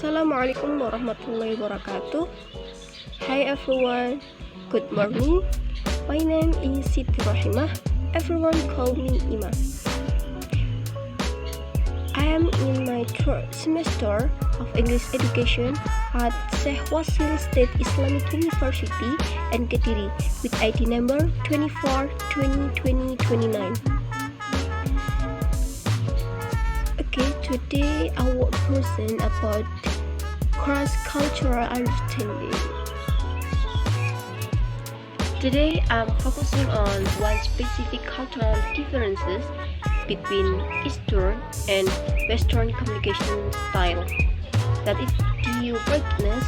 Assalamualaikum warahmatullahi wabarakatuh. Hi everyone, good morning. My name is Siti Rohimah. Everyone call me Ima. I am in my third semester of English education at Sheikh Wasil State Islamic University and Kediri with ID number 24 2020 29. Okay, today I will present about cross-cultural understanding. Today I'm focusing on one specific cultural differences between Eastern and Western communication style, that is directness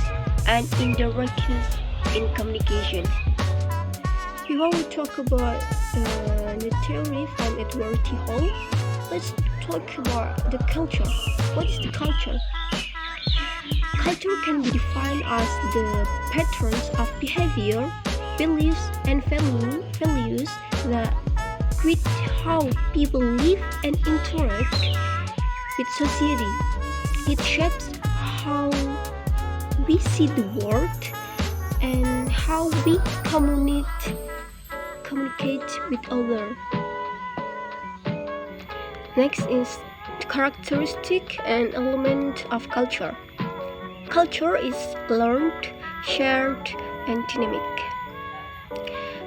and indirectness in communication. Before we talk about the theory from Edward T. Hall, let's talk about the culture. What is the culture? Culture can be defined as the patterns of behavior, beliefs, and values that with how people live and interact with society. It shapes how we see the world and how we communicate with others. Next is the characteristic and element of culture. Culture is learned, shared, and dynamic.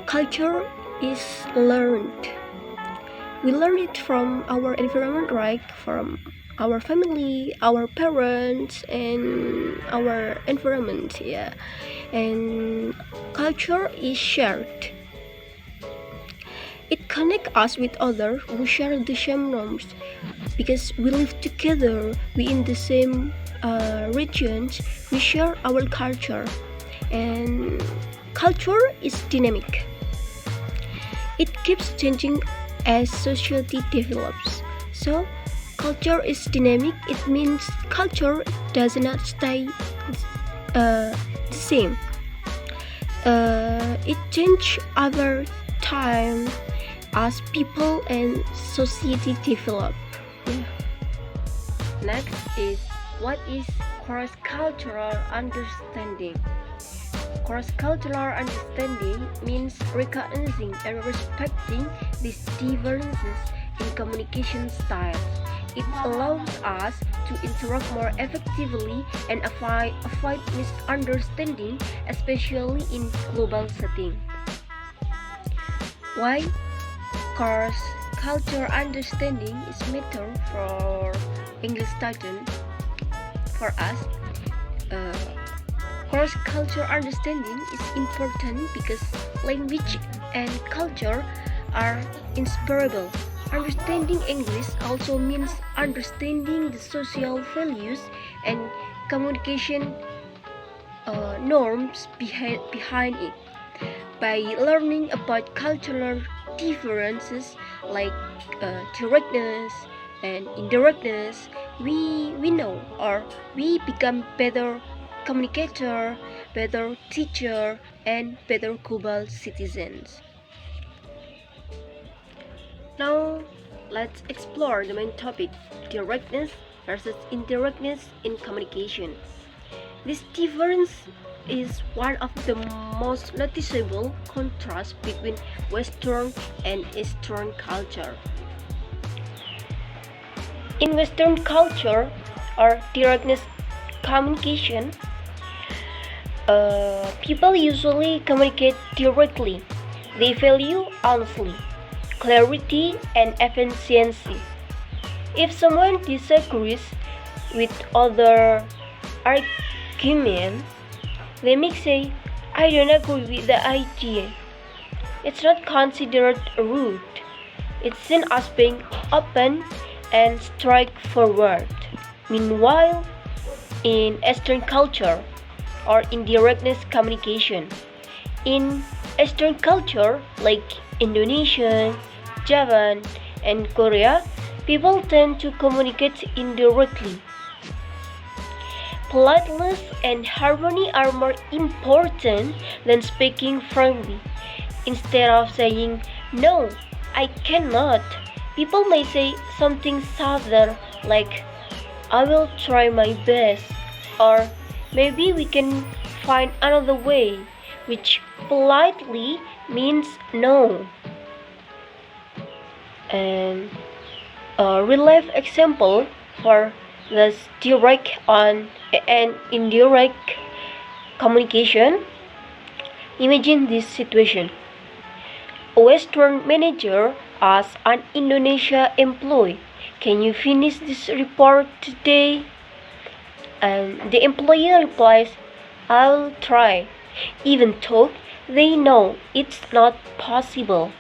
Culture is learned. We learn it from our environment, right? From our family, our parents, and our environment. Yeah. And culture is shared. It connects us with others who share the same norms because we live together, we in the same regions, we share our culture. And culture is dynamic. It keeps changing as society develops. So, culture is dynamic. It means culture does not stay the same. It changes over time as people and society develop. Yeah. Next is, what is cross-cultural understanding? Cross-cultural understanding means recognizing and respecting these differences in communication styles. It allows us to interact more effectively and avoid misunderstanding, especially in global setting. Why cross-cultural understanding is matter for English students? For us, cross-cultural understanding is important because language and culture are inseparable. Understanding English also means understanding the social values and communication norms behind it. By learning about cultural differences like directness and indirectness, we know or we become better communicator, better teacher, and better global citizens. Now, let's explore the main topic, directness versus indirectness in communication. This difference is one of the most noticeable contrasts between Western and Eastern culture. In Western culture or directness communication, people usually communicate directly. They value honesty, clarity, and efficiency. If someone disagrees with other argument, they may say, "I don't agree with the idea." It's not considered rude. It's seen as being open and straightforward. Meanwhile, in Eastern culture or indirectness communication, in Eastern culture like Indonesia, Japan, and Korea, people tend to communicate indirectly. Politeness and harmony are more important than speaking frankly. Instead of saying, "No, I cannot," people may say something softer like, "I will try my best." Or maybe we can find another way, which politely means no. And a real life example for this direct and indirect communication. Imagine this situation. A Western manager asks an Indonesia employee, "Can you finish this report today?" And the employee replies, "I'll try," even though they know it's not possible.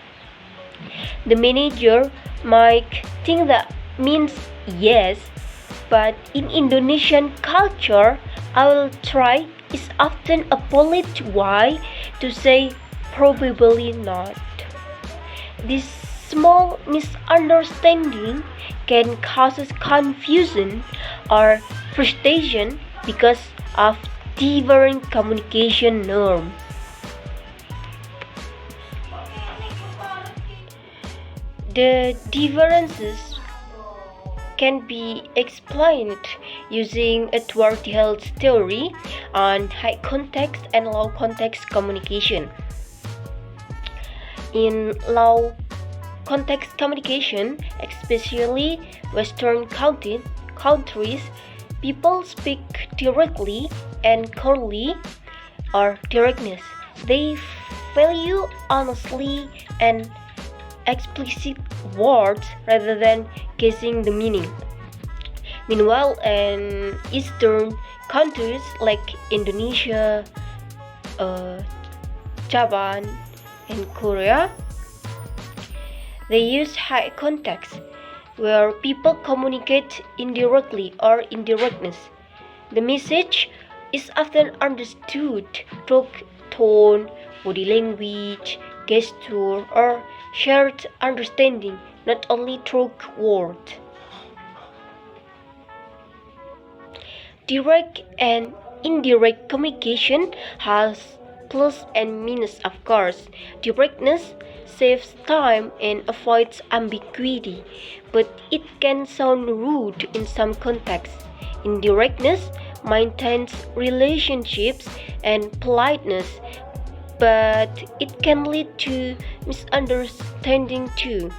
The manager might think that means yes, but in Indonesian culture, "I will try" is often a polite way to say probably not. This small misunderstanding can cause confusion or frustration because of different communication norms. The differences can be explained using Edward Hill's theory on high context and low context communication. In low context communication, especially Western countries, people speak directly and clearly or directness. They value honesty and explicit words rather than guessing the meaning. Meanwhile, in Eastern countries like Indonesia, Japan, and Korea, they use high context, where people communicate indirectly or indirectness. The message is often understood through tone, body language, gesture, or shared understanding, not only through words. Direct and indirect communication has plus and minus, of course. Directness saves time and avoids ambiguity, but it can sound rude in some contexts. Indirectness maintains relationships and politeness, but it can lead to misunderstanding too.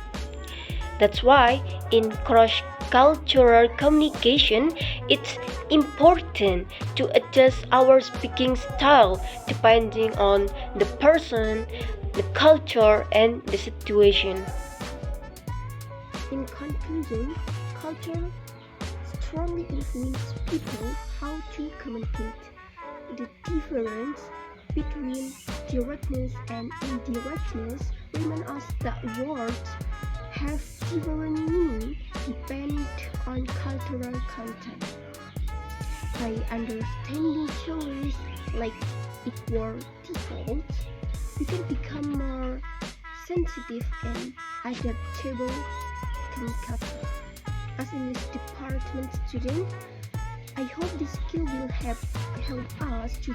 That's why in cross-cultural communication, it's important to adjust our speaking style depending on the person, the culture, and the situation. In conclusion, culture strongly influences people how to communicate. The difference between directness and indirectness remind us that words have different meaning depending on cultural context. By understanding theories like equal default, we can become more sensitive and adaptable communicator. As English department student, I hope this skill will help us to